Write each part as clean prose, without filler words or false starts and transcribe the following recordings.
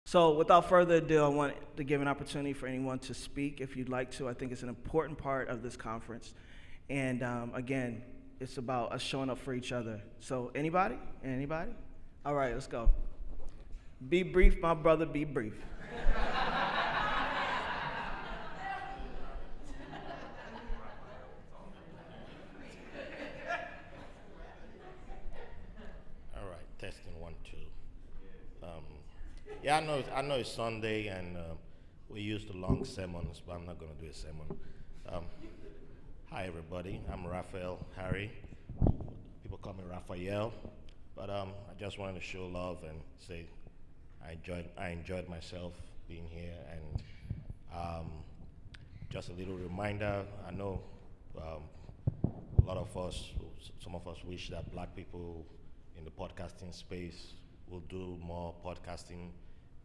So without further ado, I want to give an opportunity for anyone to speak if you'd like to. I think it's an important part of this conference. And again, it's about us showing up for each other. So anybody? Anybody? All right, let's go. Be brief, my brother, be brief. All right, testing 1, 2. Yeah, I know it's Sunday and we used to long sermons, but I'm not going to do a sermon. Hi, everybody. I'm Raphael Harry. People call me Raphael, but I just wanted to show love and say I enjoyed myself being here, and just a little reminder. I know a lot of us, some of us wish that Black people in the podcasting space will do more podcasting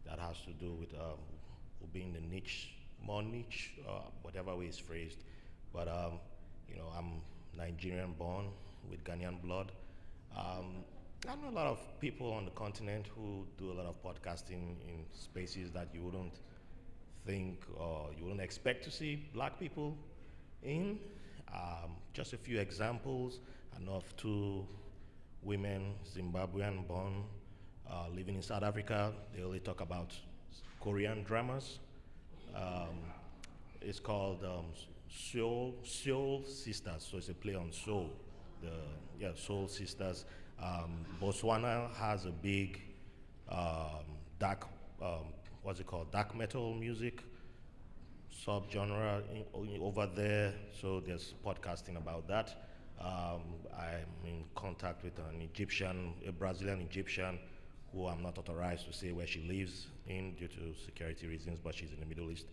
that has to do with being the niche, more niche, whatever way it's phrased. But I'm Nigerian born with Ghanaian blood. I know a lot of people on the continent who do a lot of podcasting in spaces that you wouldn't think or you wouldn't expect to see Black people in. Just a few examples. I know of 2 women, Zimbabwean born, living in South Africa. They only talk about Korean dramas. It's called Soul Sisters, so it's a play on soul. Soul Sisters. Botswana has a big dark, dark metal music subgenre over there. So there's podcasting about that. I'm in contact with a Brazilian Egyptian, who I'm not authorized to say where she lives in due to security reasons, but she's in the Middle East.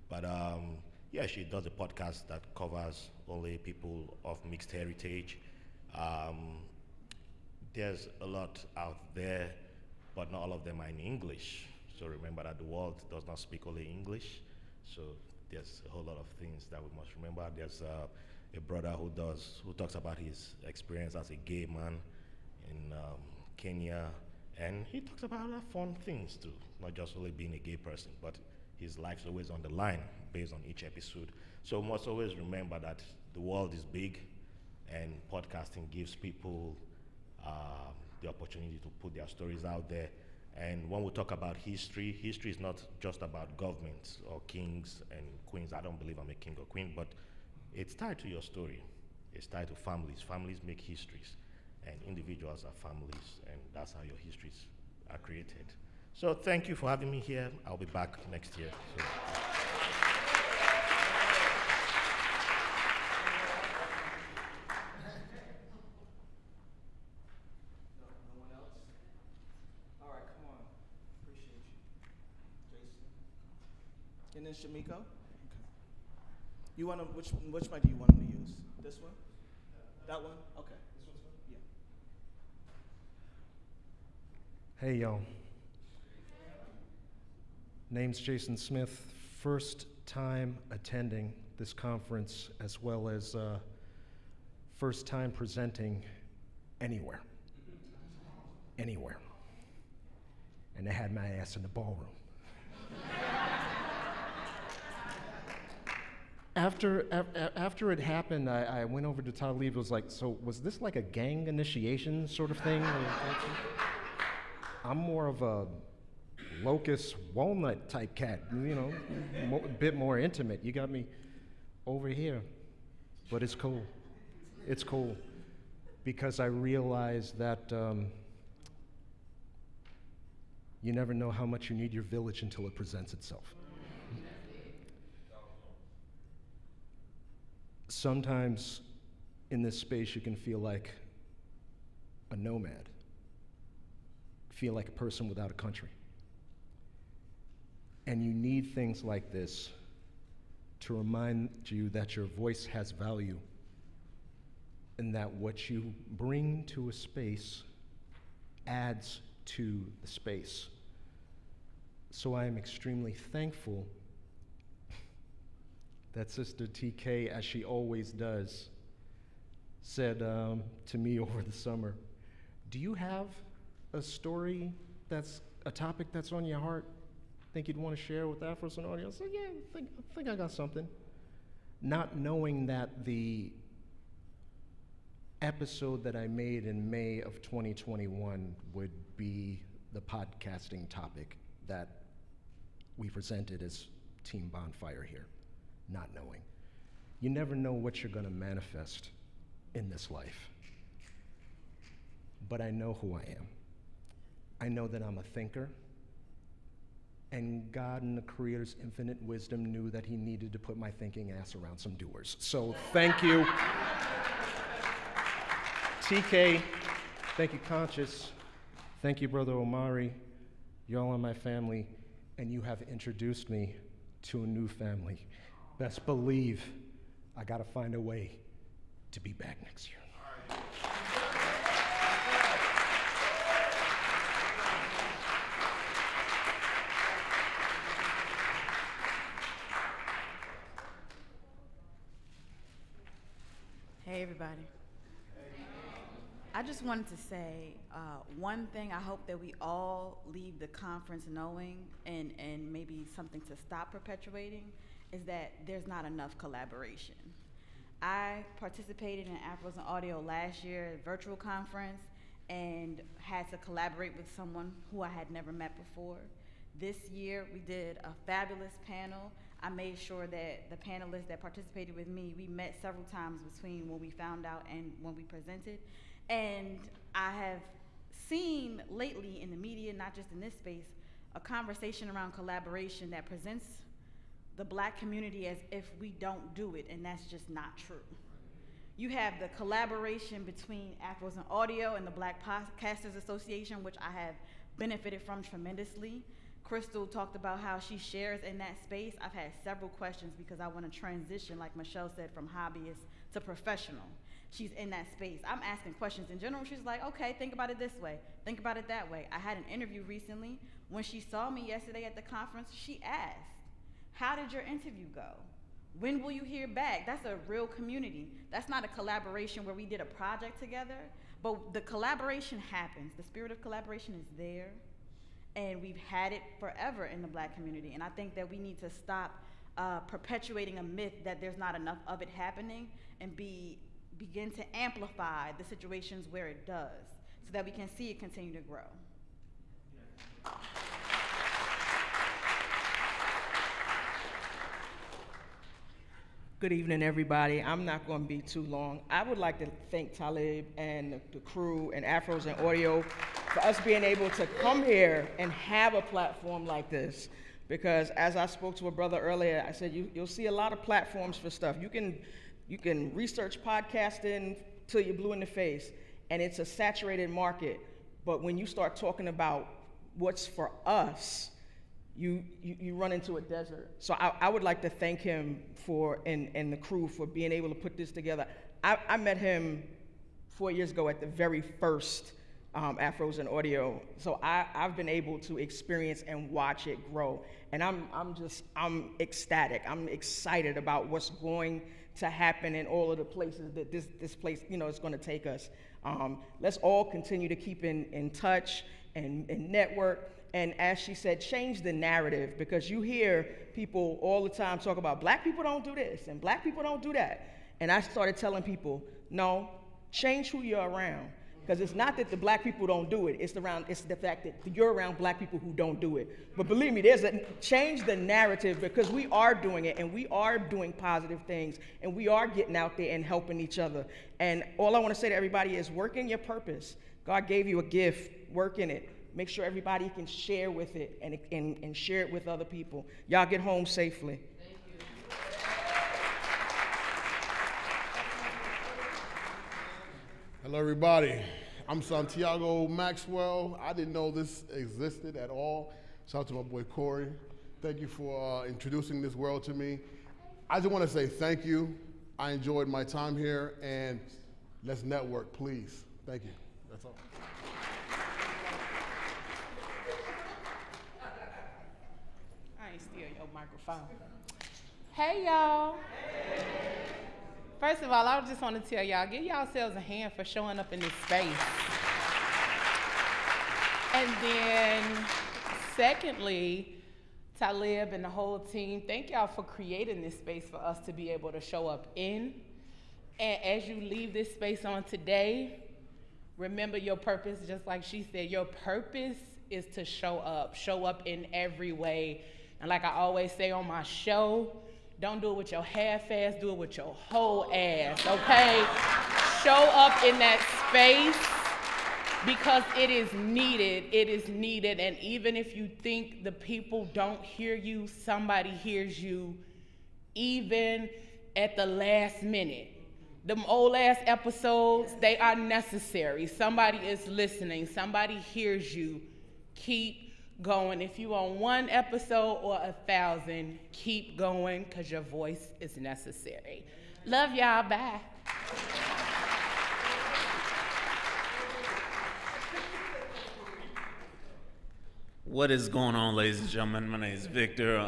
But she does a podcast that covers only people of mixed heritage. There's a lot out there, but not all of them are in English. So remember that the world does not speak only English. So there's a whole lot of things that we must remember. There's a brother who talks about his experience as a gay man in Kenya, and he talks about fun things too, not just only being a gay person, but his life's always on the line based on each episode. So we must always remember that the world is big, and podcasting gives people the opportunity to put their stories out there. And when we talk about history is not just about governments or kings and queens. I don't believe I'm a king or queen, but it's tied to your story. It's tied to families. Families make histories, and individuals are families, and that's how your histories are created. So thank you for having me here. I'll be back next year. So. No one else? All right, come on. Appreciate you. Jason. And then Shamiko? Okay. You want to, which mic do you want him to use? This one? That one? Okay. This one's fine? Yeah. Hey, y'all. Name's Jason Smith. First time attending this conference, as well as first time presenting anywhere. Anywhere. And they had my ass in the ballroom. After it happened, I went over to Talib. It was like, so was this like a gang initiation sort of thing? I'm more of a locust walnut type cat, a bit more intimate. You got me over here, but it's cool. It's cool because I realize that you never know how much you need your village until it presents itself. Sometimes in this space you can feel like a nomad, feel like a person without a country. And you need things like this to remind you that your voice has value and that what you bring to a space adds to the space. So I am extremely thankful that Sister TK, as she always does, said to me over the summer, do you have a story that's a topic that's on your heart think you'd want to share with Afros Audio? I said, yeah, I think I got something. Not knowing that the episode that I made in May of 2021 would be the podcasting topic that we presented as Team Bonfire here, not knowing. You never know what you're going to manifest in this life. But I know who I am. I know that I'm a thinker, and God in the Creator's infinite wisdom knew that he needed to put my thinking ass around some doers. So thank you. TK, thank you, Conscious. Thank you, Brother Omari. Y'all are my family, and you have introduced me to a new family. Best believe I gotta find a way to be back next year. Hey, everybody. I just wanted to say one thing I hope that we all leave the conference knowing, and maybe something to stop perpetuating, is that there's not enough collaboration. I participated in Afros Audio last year, a virtual conference, and had to collaborate with someone who I had never met before. This year, we did a fabulous panel. I made sure that the panelists that participated with me, we met several times between when we found out and when we presented. And I have seen lately in the media, not just in this space, a conversation around collaboration that presents the Black community as if we don't do it, and that's just not true. You have the collaboration between Afros and Audio and the Black Podcasters Association, which I have benefited from tremendously. Crystal talked about how she shares in that space. I've had several questions because I want to transition, like Michelle said, from hobbyist to professional. She's in that space. I'm asking questions in general. She's like, okay, think about it this way. Think about it that way. I had an interview recently. When she saw me yesterday at the conference, she asked, how did your interview go? When will you hear back? That's a real community. That's not a collaboration where we did a project together, but the collaboration happens. The spirit of collaboration is there, and we've had it forever in the Black community. And I think that we need to stop perpetuating a myth that there's not enough of it happening, and begin to amplify the situations where it does, so that we can see it continue to grow. Good evening, everybody. I'm not going to be too long. I would like to thank Talib and the crew and Afros and Audio for us being able to come here and have a platform like this. Because as I spoke to a brother earlier, I said you'll see a lot of platforms for stuff. You can research podcasting till you're blue in the face, and it's a saturated market. But when you start talking about what's for us, you run into a desert. So I would like to thank him and the crew for being able to put this together. I met him 4 years ago at the very first Afros and Audio. So I've been able to experience and watch it grow. And I'm ecstatic. I'm excited about what's going to happen in all of the places that this place, is going to take us. Let's all continue to keep in touch and network. And as she said, change the narrative, because you hear people all the time talk about Black people don't do this and Black people don't do that. And I started telling people, no, change who you're around. Because it's not that the Black people don't do it, it's the fact that you're around Black people who don't do it. But believe me, change the narrative, because we are doing it, and we are doing positive things, and we are getting out there and helping each other. And all I want to say to everybody is work in your purpose. God gave you a gift, work in it. Make sure everybody can share with it and share it with other people. Y'all get home safely. Thank you. Hello, everybody. I'm Santiago Maxwell. I didn't know this existed at all. Shout out to my boy Corey. Thank you for introducing this world to me. I just want to say thank you. I enjoyed my time here, and let's network, please. Thank you. That's all. I ain't steal your microphone. Hey, y'all. First of all, I just want to tell y'all, give yourselves a hand for showing up in this space. And then, secondly, Talib and the whole team, thank y'all for creating this space for us to be able to show up in. And as you leave this space on today, remember your purpose, just like she said, your purpose is to show up in every way. And like I always say on my show, don't do it with your half-ass, do it with your whole ass, okay? Show up in that space because it is needed, and even if you think the people don't hear you, somebody hears you, even at the last minute. Them old ass episodes, they are necessary. Somebody is listening, somebody hears you. Keep going. If you on one episode or 1,000, keep going, because your voice is necessary. Love y'all, bye. What is going on, ladies and gentlemen? My name is Victor.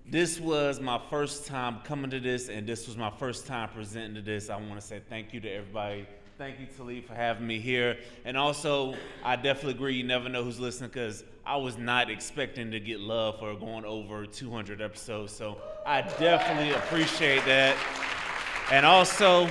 This was my first time coming to this, and this was my first time presenting to this. I want to say thank you to everybody. Thank you, Talib, for having me here. And also, I definitely agree, you never know who's listening, because I was not expecting to get love for going over 200 episodes. So I definitely appreciate that. And also,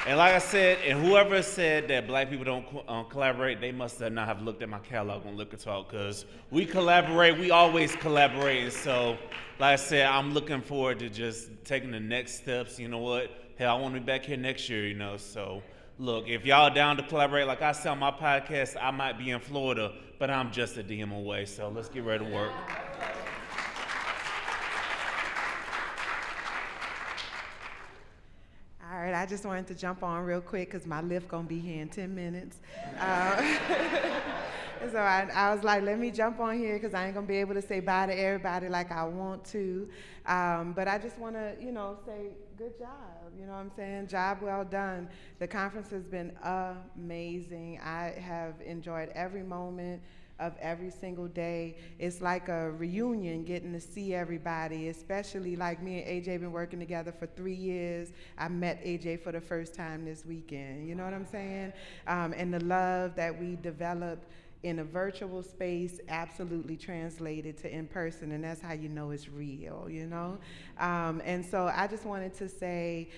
and like I said, and whoever said that black people don't collaborate, they must not have looked at my catalog on Liquor Talk, because we collaborate, we always collaborate. And so, like I said, I'm looking forward to just taking the next steps. You know what? Hell, I want to be back here next year, you know. So, look, if y'all down to collaborate, like I said on my podcast, I might be in Florida, but I'm just a DM away. So let's get ready to work. All right, I just wanted to jump on real quick because my lift gonna be here in 10 minutes. So I was like, let me jump on here because I ain't gonna be able to say bye to everybody like I want to. But I just wanna, say good job, you know what I'm saying? Job well done. The conference has been amazing. I have enjoyed every moment of every single day. It's like a reunion getting to see everybody, especially like me and AJ been working together for 3 years. I met AJ for the first time this weekend, you know what I'm saying? And the love that we developed in a virtual space absolutely translated to in person, and that's how you know it's real, And so I just wanted to say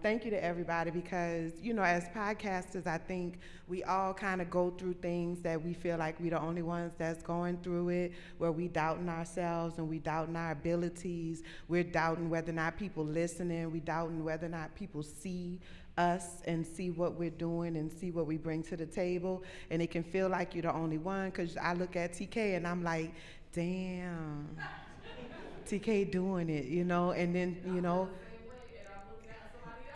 thank you to everybody because, as podcasters, I think we all kind of go through things that we feel like we're the only ones that's going through it, where we doubting ourselves and we doubting our abilities. We're doubting whether or not people listening. We doubting whether or not people see us and see what we're doing and see what we bring to the table. And it can feel like you're the only one, because I look at TK and I'm like, damn, TK doing it, and then,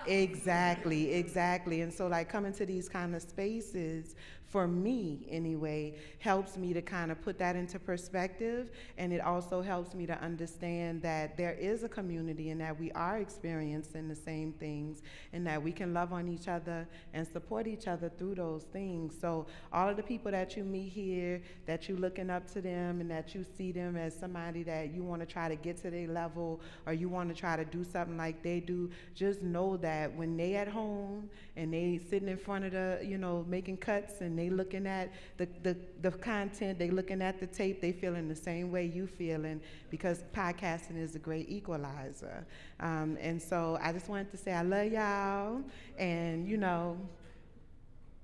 Exactly. And so like coming to these kind of spaces, for me anyway, helps me to kind of put that into perspective, and it also helps me to understand that there is a community and that we are experiencing the same things and that we can love on each other and support each other through those things. So all of the people that you meet here, that you're looking up to them and that you see them as somebody that you want to try to get to their level or you want to try to do something like they do, just know that when they at home and they sitting in front of the, making cuts and they looking at the content, they looking at the tape, they feeling the same way you feeling, because podcasting is a great equalizer. And so I just wanted to say I love y'all, and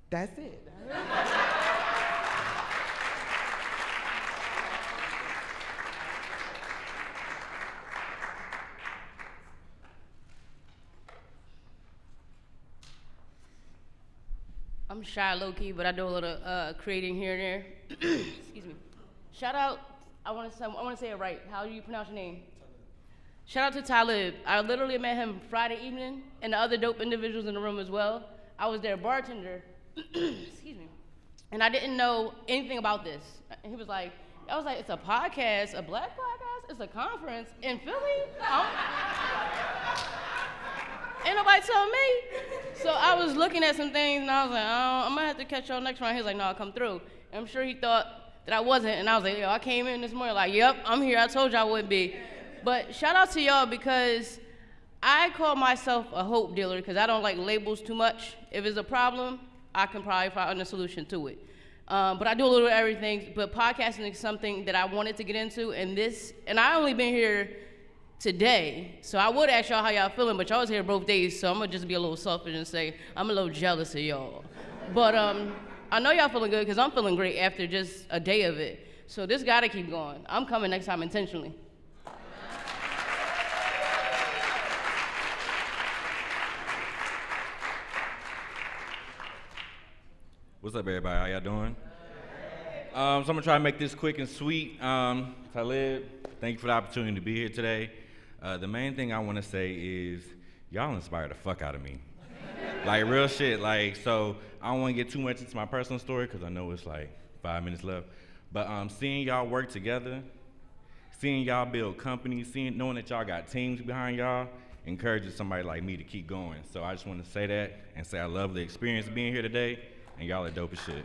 that's it. I'm shy low-key, but I do a little creating here and there. Excuse me. Shout out, I want to say it right. How do you pronounce your name? Shout out to Talib. I literally met him Friday evening, and the other dope individuals in the room as well. I was their bartender, excuse me, and I didn't know anything about this. And he was like, I was like, it's a podcast, a black podcast? It's a conference in Philly? Ain't nobody tell me. So I was looking at some things and I was like, oh, I'm gonna have to catch y'all next round. He was like, no, I'll come through. And I'm sure he thought that I wasn't, and I was like, yo, I came in this morning like, yep, I'm here, I told you I would be. But shout out to y'all, because I call myself a hope dealer because I don't like labels too much. If it's a problem, I can probably find a solution to it. But I do a little of everything. But podcasting is something that I wanted to get into, and I only been here today, so I would ask y'all how y'all feeling, but y'all was here both days, so I'm gonna just be a little selfish and say I'm a little jealous of y'all. But I know y'all feeling good because I'm feeling great after just a day of it. So this gotta keep going. I'm coming next time intentionally. What's up, everybody? How y'all doing? So I'm gonna try to make this quick and sweet. Talib, thank you for the opportunity to be here today. The main thing I want to say is y'all inspired the fuck out of me. Like real shit. Like, so I don't want to get too much into my personal story because I know it's like 5 minutes left. But seeing y'all work together, seeing y'all build companies, knowing that y'all got teams behind y'all, encourages somebody like me to keep going. So I just want to say that and say I love the experience of being here today, and y'all are dope as shit.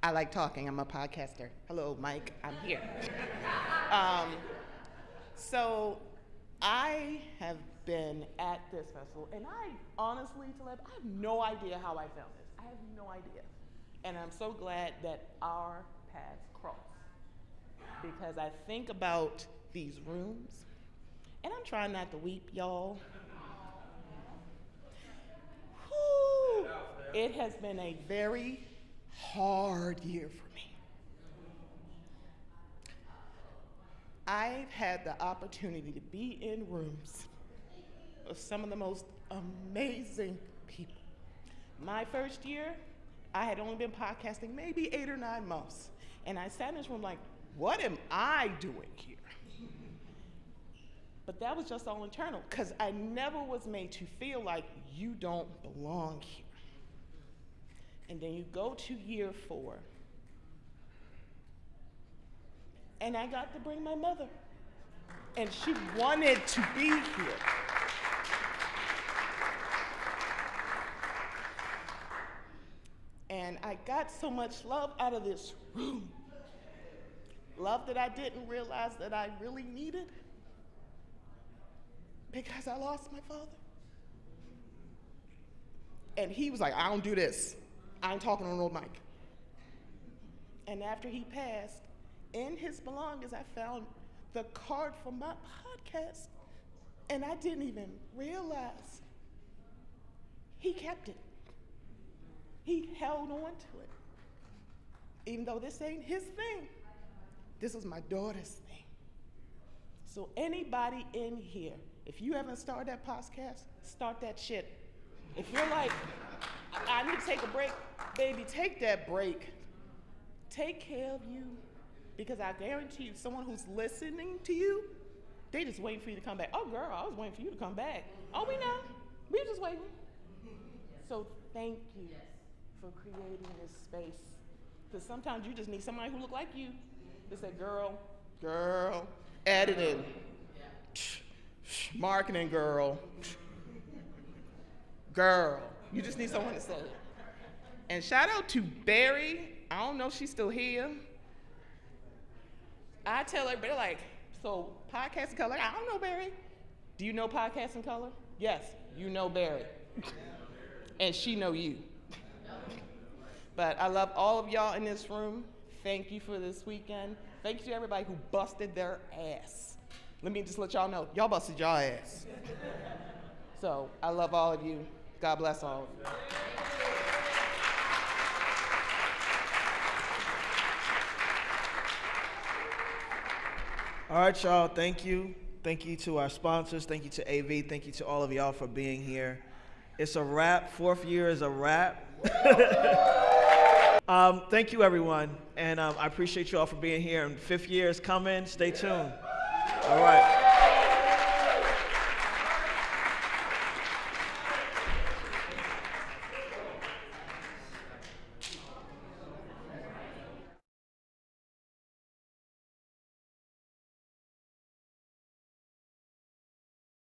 I like talking. I'm a podcaster. Hello, Mike. I'm here. So I have been at this festival, and I honestly, Talib, I have no idea how I found this. I have no idea. And I'm so glad that our paths cross, because I think about these rooms, and I'm trying not to weep, y'all. Whew. It has been a very hard year for me. I've had the opportunity to be in rooms of some of the most amazing people. My first year, I had only been podcasting maybe 8 or 9 months. And I sat in this room like, what am I doing here? But that was just all internal, because I never was made to feel like you don't belong here. And then you go to year 4, and I got to bring my mother, and she wanted to be here. And I got so much love out of this room, love that I didn't realize that I really needed, because I lost my father. And he was like, I don't do this. I ain't talking on no mic. And after he passed, in his belongings, I found the card for my podcast, and I didn't even realize he kept it. He held on to it. Even though this ain't his thing, this is my daughter's thing. So anybody in here, if you haven't started that podcast, start that shit. If you're like, I need to take a break, baby, take that break. Take care of you, because I guarantee you, someone who's listening to you, they just waiting for you to come back. Oh, girl, I was waiting for you to come back. Oh, we know. We were just waiting. So thank you for creating this space, because sometimes you just need somebody who look like you to say, girl, editing, marketing, girl. You just need someone to say it. And shout out to Barry. I don't know if she's still here. I tell everybody, like, so podcast in color, I don't know Barry. Do you know podcast in color? Yes, you know Barry. And she know you. But I love all of y'all in this room. Thank you for this weekend. Thank you to everybody who busted their ass. Let me just let y'all know, y'all busted y'all ass. So I love all of you. God bless all of you. All right, y'all, thank you. Thank you to our sponsors. Thank you to AV. Thank you to all of y'all for being here. It's a wrap. 4th year is a wrap. Thank you, everyone. And I appreciate you all for being here. And 5th year is coming. Stay tuned. All right.